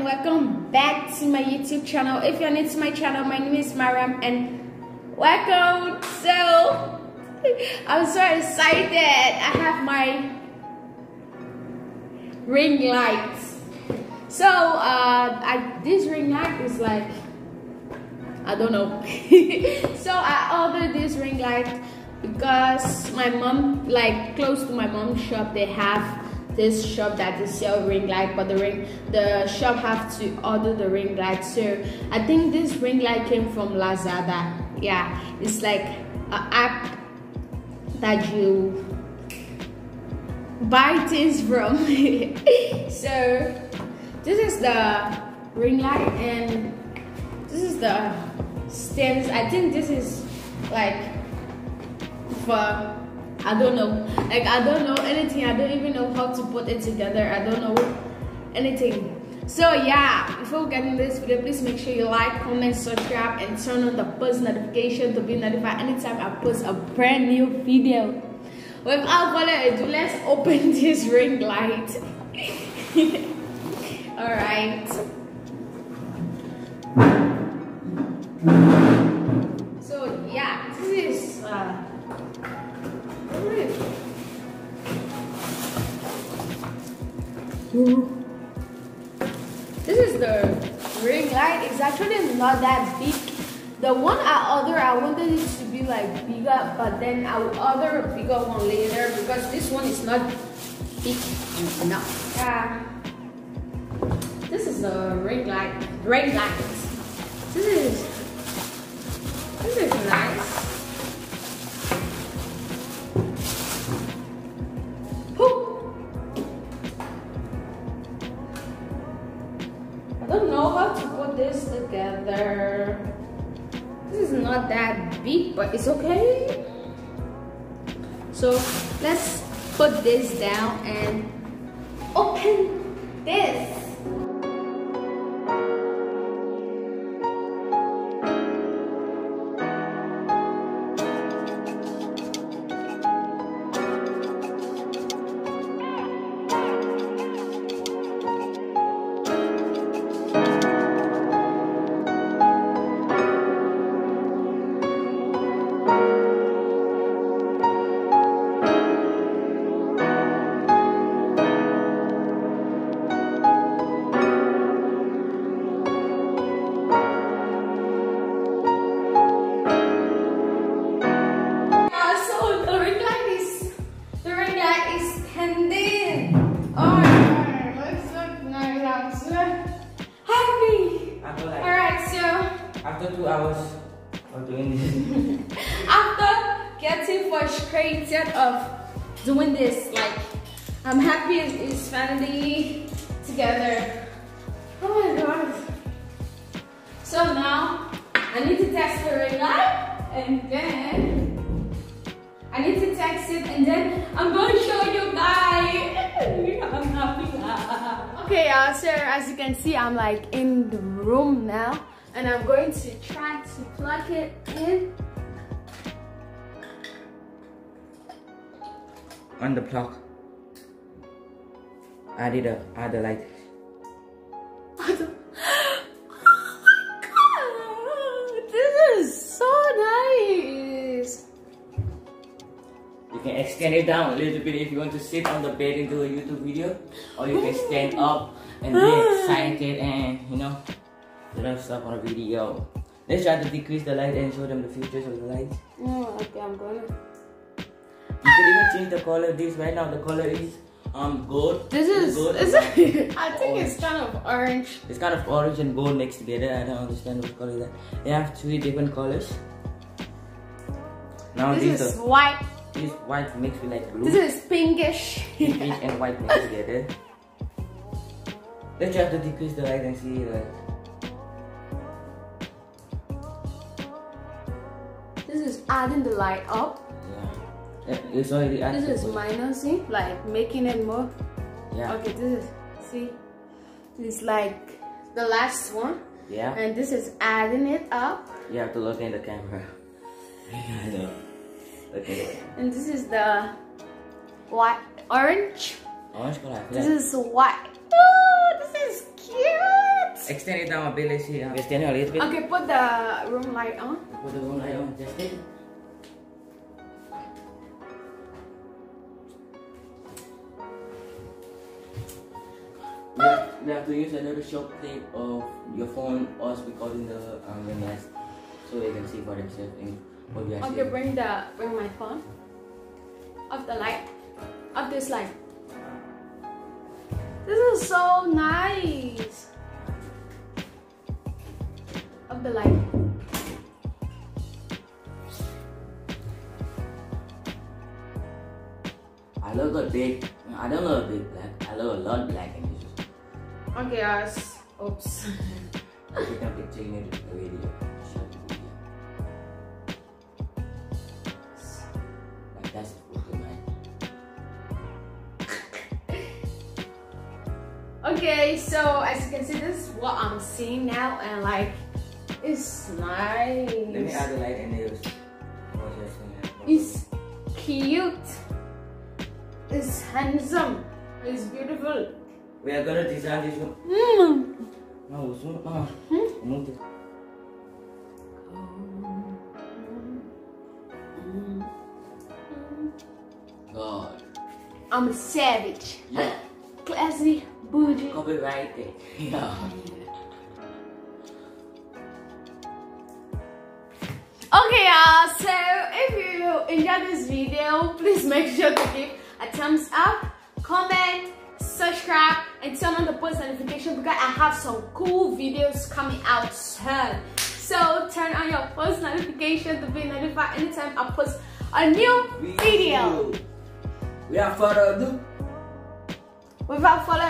welcome back to my YouTube channel. If you're new to my channel, my name is Mariam and welcome. So I'm so excited. I have my ring light. So this ring light is like, I don't know. So I ordered this ring light because my mom, like close to my mom's shop, they have this shop that is sell ring light, but the shop have to order the ring light. So I think this ring light came from Lazada. Yeah, it's like an app that you buy things from. So this is the ring light and this is the stands. I think this is like for, I don't know, like I don't know anything. I don't even know how to put it together. I don't know anything. So yeah, before we get into this video, please make sure you like, comment, subscribe, and turn on the post notification to be notified anytime I post a brand new video. Without further ado, let's open this ring light. All right. So yeah, this is this is the ring light. It's actually not that big. The one I ordered, I wanted it to be like bigger, but then I will order a bigger one later because this one is not big enough. Yeah. This is the ring light. Ring light. This is nice. I don't know how to put this together. This is not that big, but it's okay. So let's put this down and open this. After 2 hours of doing this. After getting frustrated of doing this, like I'm happy it's finally together. Oh my god. So now I need to test the ring light and then I need to text it and then I'm going to show you guys. I'm happy. Okay, so as you can see, I'm like in the room now. And I'm going to try to plug it in. On the plug. Add the light. Oh my god! This is so nice! You can extend it down a little bit if you want to sit on the bed and do a YouTube video. Or you can stand up and be excited and, you know, do that stuff on a video. Let's try to decrease the light and show them the features of the lights. Oh, okay, I'm gonna. You can even change the color. This right now, the color is gold. This is gold. I think it's kind of orange. It's kind of orange and gold mixed together. I don't understand what color that. They have 3 different colors. Now this is white. This white mixed with like blue. This is pinkish. Pinkish and white mixed together. Let's try to decrease the light and see the. This is adding the light up. Yeah. It's already added. This is minusing, like making it more. Yeah. Okay, this is, see, this is like the last one. Yeah. And this is adding it up. You have to look in the camera. I know. Okay. And this is the white, orange. Orange color. This is white. Oh, this is cute. Extend it down a bit. Let's see. Extend it a little bit. Okay, put the room light on. Put the room light on. Just it. We have to use another short clip of your phone or recording the ring lights so they can see for themselves what we are seeing. Okay, bring my phone. Off the light. Off this light. This is so nice. Off the light. I love a big. I don't love a big black. I love a lot black in this. Okay, guys. Oops. I take a picture in the video. Short video. Like that's a photo, man. Okay, so as you can see, this is what I'm seeing now, and like, it's nice. Let me add the light and nails. It's cute. It's handsome. It's beautiful. We are gonna design this one. No, it's not. Move it. God. I'm a savage. Yeah. Classy, bougie. Copyrighted. Yeah. Okay, y'all. So if you enjoyed this video, please make sure to give a thumbs up, comment, subscribe, and turn on the post notification because I have some cool videos coming out soon. So turn on your post notification to be notified anytime I post a new video. Without further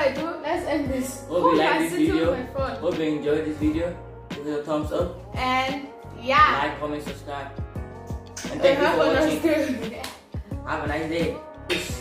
ado, let's end this. hope you like this video. Hope you enjoyed this video. Give it a thumbs up. And yeah, Like, comment, subscribe. And thank you for watching. Have a nice day. Peace.